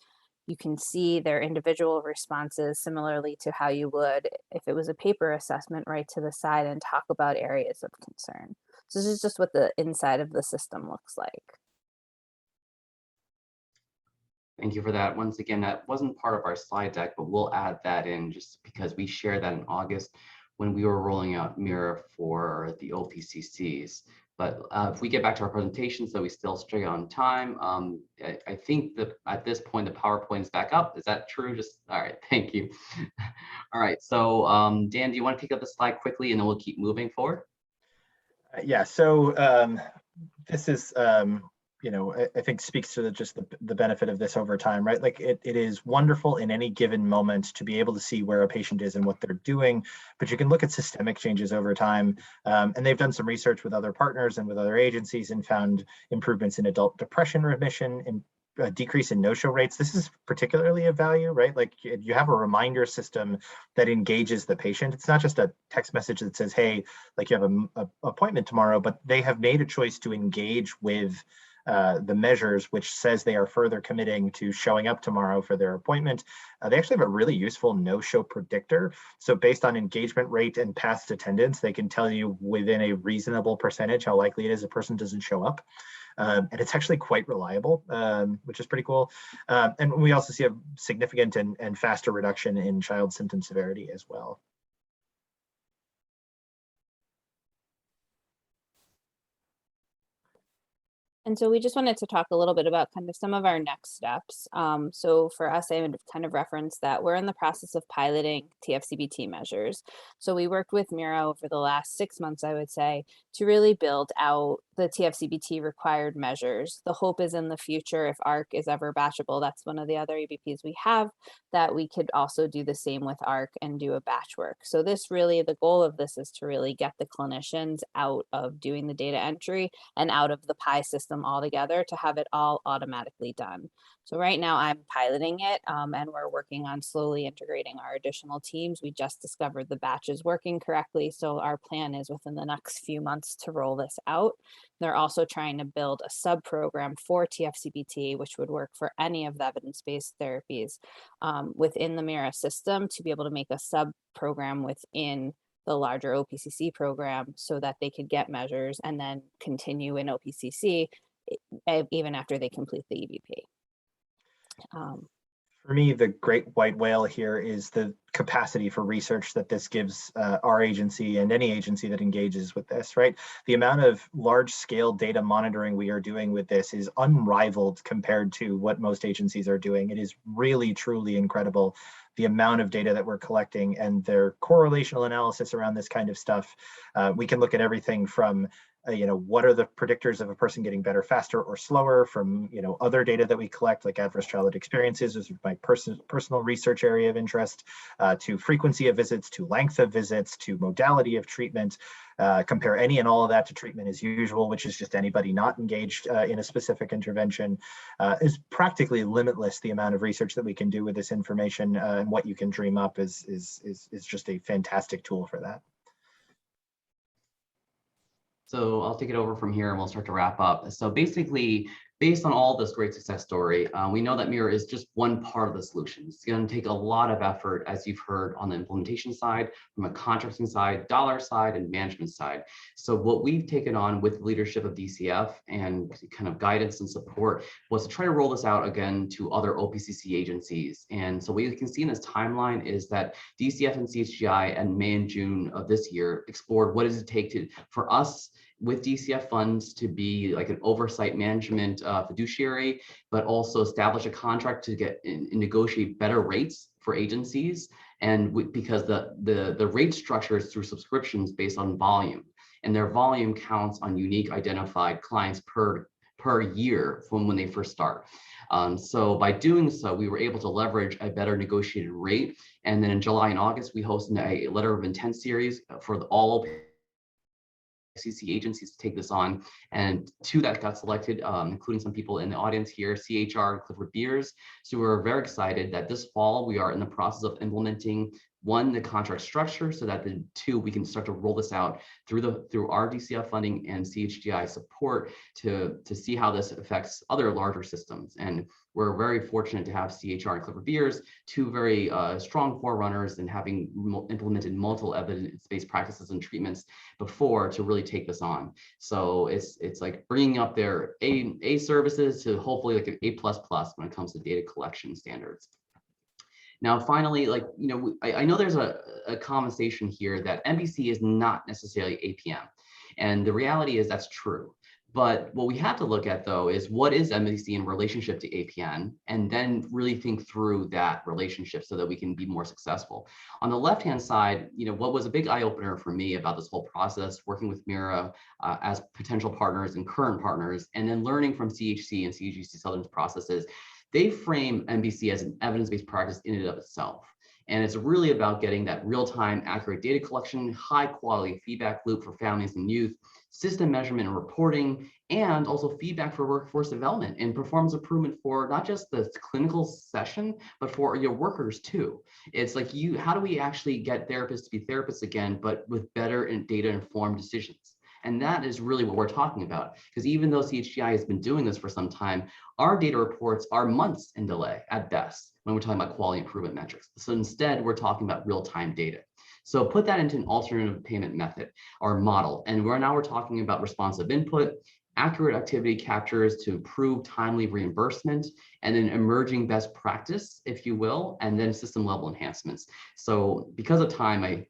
You can see their individual responses similarly to how you would if it was a paper assessment, right to the side and talk about areas of concern. So this is just what the inside of the system looks like. Thank you for that. Once again, that wasn't part of our slide deck, but we'll add that in just because we shared that in August when we were rolling out Mira for the OPCCs. But if we get back to our presentation, so we still stay on time, I think that at this point, the PowerPoint is back up. Is that true? Just all right, thank you. All right, so Dan, do you want to pick up the slide quickly and then we'll keep moving forward? Yeah, so this is, I think speaks to just the benefit of this over time, right? Like it is wonderful in any given moment to be able to see where a patient is and what they're doing, but you can look at systemic changes over time. And they've done some research with other partners and with other agencies and found improvements in adult depression remission, in a decrease in no-show rates. This is particularly of value, right? Like you have a reminder system that engages the patient. It's not just a text message that says, hey, like you have an appointment tomorrow, but they have made a choice to engage with the measures, which says they are further committing to showing up tomorrow for their appointment. They actually have a really useful no-show predictor. So based on engagement rate and past attendance, they can tell you within a reasonable percentage how likely it is a person doesn't show up. And it's actually quite reliable, which is pretty cool. And we also see a significant and faster reduction in child symptom severity as well. And so we just wanted to talk a little bit about kind of some of our next steps. So for us, I would kind of reference that we're in the process of piloting TFCBT measures. So we worked with Mira over the last 6 months, I would say, to really build out the TFCBT required measures. The hope is in the future, if ARC is ever batchable, that's one of the other EBPs we have, that we could also do the same with ARC and do a batch work. So this really, the goal of this is to really get the clinicians out of doing the data entry and out of the PI system altogether to have it all automatically done. So right now I'm piloting it and we're working on slowly integrating our additional teams. We just discovered the batch is working correctly. So our plan is within the next few months to roll this out. They're also trying to build a sub program for TFCBT, which would work for any of the evidence-based therapies within the Mira system to be able to make a sub program within the larger OPCC program so that they could get measures and then continue in OPCC even after they complete the EBP. For me, the great white whale here is the capacity for research that this gives our agency and any agency that engages with this, right? The amount of large scale data monitoring we are doing with this is unrivaled compared to what most agencies are doing. It is really, truly incredible, the amount of data that we're collecting and their correlational analysis around this kind of stuff. We can look at everything from what are the predictors of a person getting better faster or slower from, other data that we collect, like adverse childhood experiences, is my personal research area of interest, to frequency of visits, to length of visits, to modality of treatment. Compare any and all of that to treatment as usual, which is just anybody not engaged in a specific intervention. Is practically limitless, the amount of research that we can do with this information, and what you can dream up is just a fantastic tool for that. So I'll take it over from here and we'll start to wrap up. So basically, based on all this great success story, we know that Mira is just one part of the solution. It's going to take a lot of effort, as you've heard, on the implementation side, from a contracting side, dollar side, and management side. So what we've taken on with the leadership of DCF and kind of guidance and support was to try to roll this out again to other OPCC agencies. And so what you can see in this timeline is that DCF and CHGI in May and June of this year explored what does it take for us with DCF funds to be like an oversight management fiduciary, but also establish a contract to get and negotiate better rates for agencies. And because the rate structure is through subscriptions based on volume, and their volume counts on unique identified clients per year from when they first start. So by doing so, we were able to leverage a better negotiated rate. And then in July and August, we hosted a letter of intent series for all OPCC agencies to take this on, and two that got selected, including some people in the audience here, CHR and Clifford Beers. So we're very excited that this fall we are in the process of implementing the contract structure, so that the two, we can start to roll this out through our DCF funding and CHGI support to see how this affects other larger systems. And we're very fortunate to have CHR and Clifford Beers, two very strong forerunners and having implemented multiple evidence-based practices and treatments before to really take this on. So it's like bringing up their A services to hopefully like an A++ when it comes to data collection standards. Now, finally, I know there's a conversation here that MBC is not necessarily APM. And the reality is that's true. But what we have to look at, though, is what is MBC in relationship to APN, and then really think through that relationship so that we can be more successful. On the left-hand side, what was a big eye-opener for me about this whole process, working with Mira as potential partners and current partners, and then learning from CHC and CGC Southern's processes, they frame MBC as an evidence-based practice in and of itself. And it's really about getting that real-time accurate data collection, high quality feedback loop for families and youth, system measurement and reporting, and also feedback for workforce development and performance improvement for not just the clinical session, but for your workers too. It's like how do we actually get therapists to be therapists again, but with better and data-informed decisions? And that is really what we're talking about, because even though CHGI has been doing this for some time, our data reports are months in delay at best when we're talking about quality improvement metrics. So instead, we're talking about real-time data. So put that into an alternative payment method or model. And now we're talking about responsive input, accurate activity captures to improve timely reimbursement, and then emerging best practice, if you will, and then system level enhancements. So because of time, I'm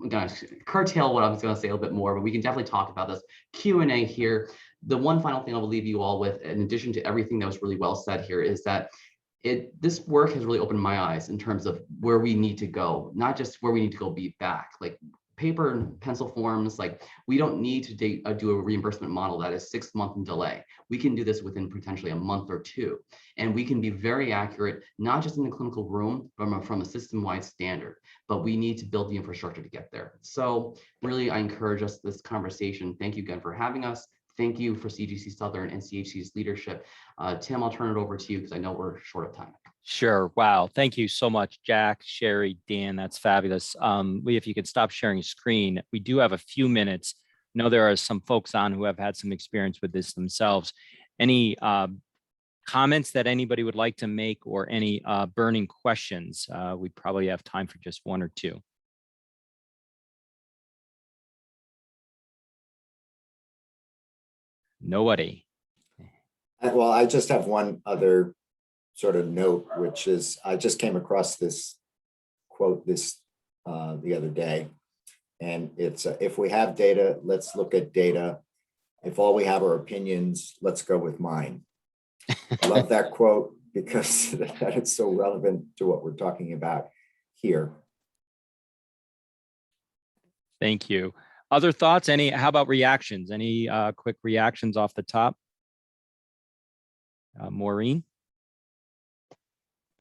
going to curtail what I was going to say a little bit more, but we can definitely talk about this Q&A here. The one final thing I will leave you all with, in addition to everything that was really well said here, is that this work has really opened my eyes in terms of where we need to go, not just where we need to go be back. Like paper and pencil forms, like we don't need to do a reimbursement model that is 6 months in delay. We can do this within potentially a month or two. And we can be very accurate, not just in the clinical room, from a system-wide standard, but we need to build the infrastructure to get there. So really, I encourage us this conversation. Thank you again for having us. Thank you for CGC Southern and CHC's leadership. Tim, I'll turn it over to you because I know we're short of time. Sure. Wow. Thank you so much, Jack, Sherry, Dan. That's fabulous. Lee, if you could stop sharing your screen, we do have a few minutes. I know there are some folks on who have had some experience with this themselves. Any comments that anybody would like to make, or any burning questions? We probably have time for just one or two. Nobody. Well, I just have one other sort of note, which is, I just came across this quote the other day, and it's, if we have data, let's look at data. If all we have are opinions, let's go with mine. I love that quote because that is so relevant to what we're talking about here. Thank you. Other thoughts? How about reactions? Any quick reactions off the top? Maureen?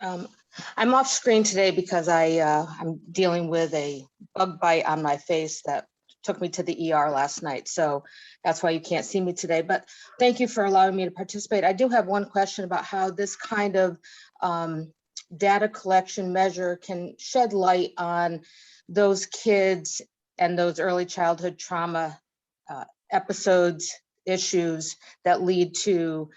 I'm off screen today because I'm dealing with a bug bite on my face that took me to the ER last night. So that's why you can't see me today. But thank you for allowing me to participate. I do have one question about how this kind of data collection measure can shed light on those kids and those early childhood trauma episodes, issues that lead to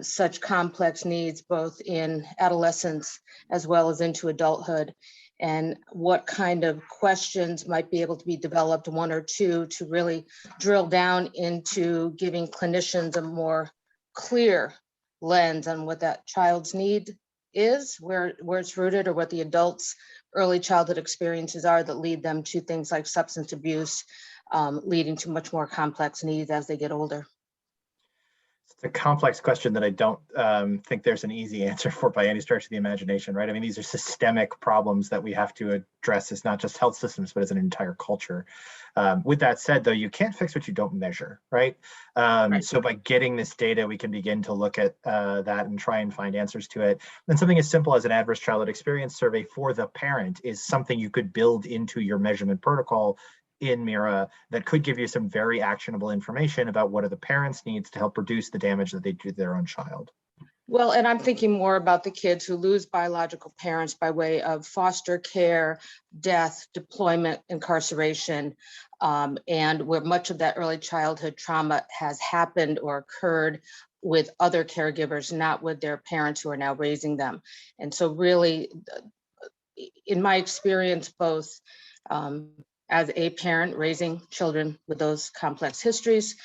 such complex needs, both in adolescence as well as into adulthood, and what kind of questions might be able to be developed, one or two, to really drill down into giving clinicians a more clear lens on what that child's need is, where it's rooted, or what the adults' early childhood experiences are that lead them to things like substance abuse, leading to much more complex needs as they get older. It's a complex question that I don't think there's an easy answer for by any stretch of the imagination, right? I mean, these are systemic problems that we have to address as not just health systems, but as an entire culture. With that said, though, you can't fix what you don't measure, right? So by getting this data, we can begin to look at that and try and find answers to it. And something as simple as an adverse childhood experience survey for the parent is something you could build into your measurement protocol in MIRA that could give you some very actionable information about what are the parents' needs to help reduce the damage that they do to their own child. Well, and I'm thinking more about the kids who lose biological parents by way of foster care, death, deployment, incarceration, and where much of that early childhood trauma has happened or occurred with other caregivers, not with their parents who are now raising them. And so really, in my experience, both as a parent raising children with those complex histories,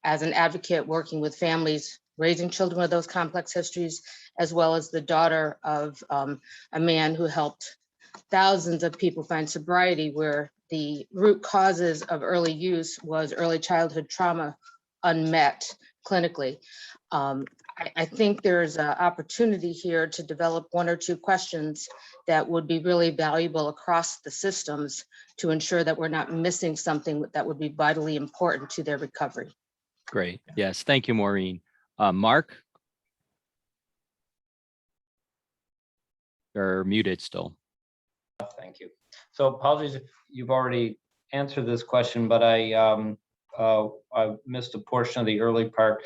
as an advocate working with families raising children with those complex histories, as well as the daughter of a man who helped thousands of people find sobriety, where the root causes of early use was early childhood trauma unmet clinically. I think there's an opportunity here to develop one or two questions that would be really valuable across the systems to ensure that we're not missing something that would be vitally important to their recovery. Great. Yes. Thank you, Maureen. Mark? You're muted still. Thank you. So apologies if you've already answered this question, but I missed a portion of the early part.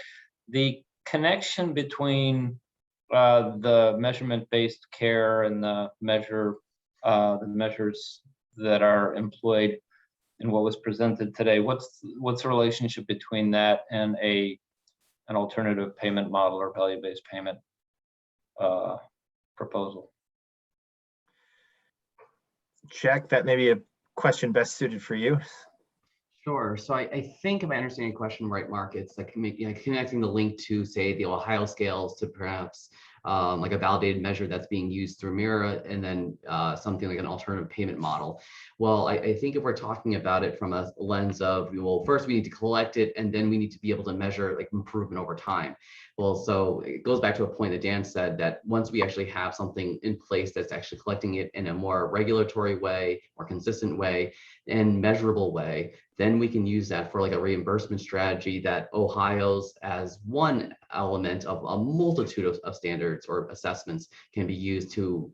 The connection between the measurement-based care and the measures that are employed in what was presented today. What's the relationship between that and an alternative payment model or value-based payment proposal? Jack, that may be a question best suited for you. Sure. So I think if I understand your question right, Mark, it's like connecting the link to, say, the Ohio scales to perhaps like a validated measure that's being used through MIRA, and then something like an alternative payment model. Well, I think if we're talking about it from a lens of, well, first we need to collect it, and then we need to be able to measure like improvement over time. Well, so it goes back to a point that Dan said, that once we actually have something in place that's actually collecting it in a more regulatory way, more consistent way, and measurable way, then we can use that for like a reimbursement strategy that Ohio's, as one element of a multitude of standards or assessments, can be used to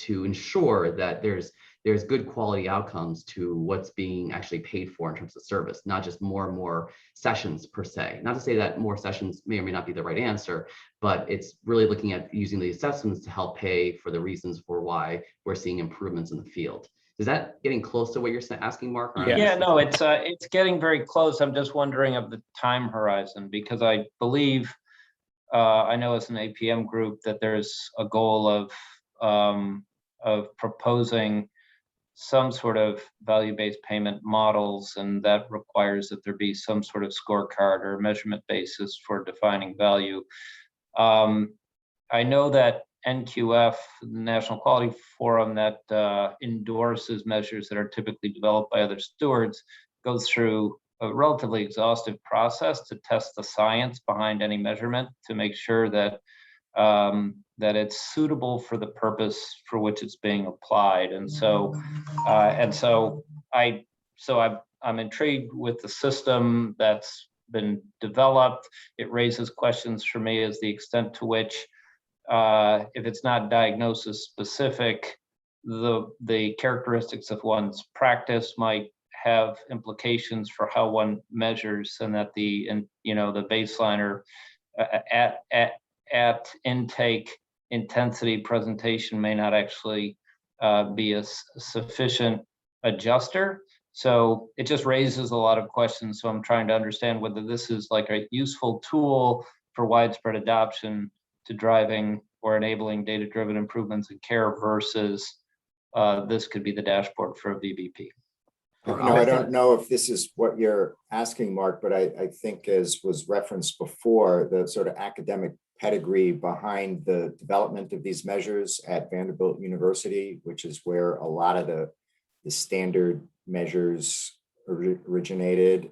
ensure that there's good quality outcomes to what's being actually paid for in terms of service, not just more and more sessions per se. Not to say that more sessions may or may not be the right answer, but it's really looking at using the assessments to help pay for the reasons for why we're seeing improvements in the field. Is that getting close to what you're asking, Mark? Yeah, no, it's getting very close. I'm just wondering of the time horizon, because I believe, I know as an APM group that there's a goal of proposing some sort of value-based payment models, and that requires that there be some sort of scorecard or measurement basis for defining value. I know that NQF, the National Quality Forum, that endorses measures that are typically developed by other stewards, goes through a relatively exhaustive process to test the science behind any measurement to make sure that that it's suitable for the purpose for which it's being applied. And so I'm intrigued with the system that's been developed. It raises questions for me as the extent to which, if it's not diagnosis specific, the characteristics of one's practice might have implications for how one measures, and that the baseliner at intake intensity presentation may not actually be a sufficient adjuster. So it just raises a lot of questions. So I'm trying to understand whether this is like a useful tool for widespread adoption to driving or enabling data-driven improvements in care versus this could be the dashboard for a VBP. I don't know if this is what you're asking, Mark, but I think, as was referenced before, the sort of academic pedigree behind the development of these measures at Vanderbilt University, which is where a lot of the standard measures originated,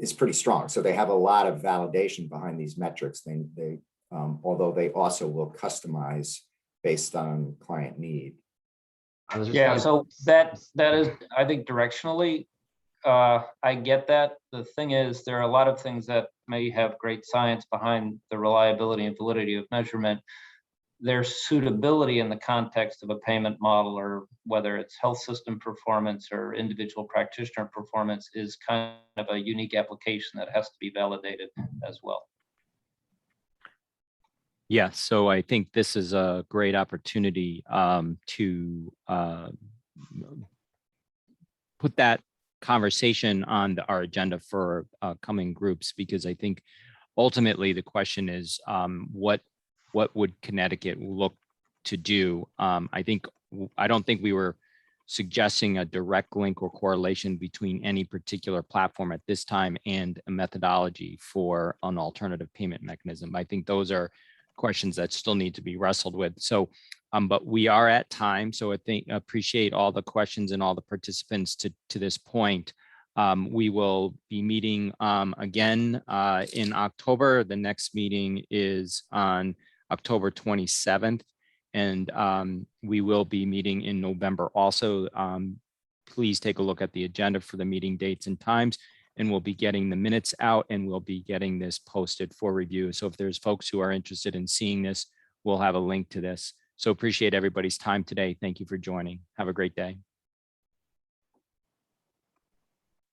is pretty strong. So they have a lot of validation behind these metrics. They although they also will customize based on client need. Yeah, so that is, I think, directionally, I get that. The thing is, there are a lot of things that may have great science behind the reliability and validity of measurement. Their suitability in the context of a payment model, or whether it's health system performance or individual practitioner performance, is kind of a unique application that has to be validated as well. Yeah, so I think this is a great opportunity to put that conversation on our agenda for coming groups, because I think ultimately the question is what would Connecticut look to do? I don't think we were suggesting a direct link or correlation between any particular platform at this time and a methodology for an alternative payment mechanism. I think those are questions that still need to be wrestled with. So, but we are at time. So I think appreciate all the questions and all the participants to this point. We will be meeting again in October. The next meeting is on October 27th. And we will be meeting in November also. Please take a look at the agenda for the meeting dates and times, and we'll be getting the minutes out, and we'll be getting this posted for review. So if there's folks who are interested in seeing this, we'll have a link to this. So appreciate everybody's time today. Thank you for joining. Have a great day.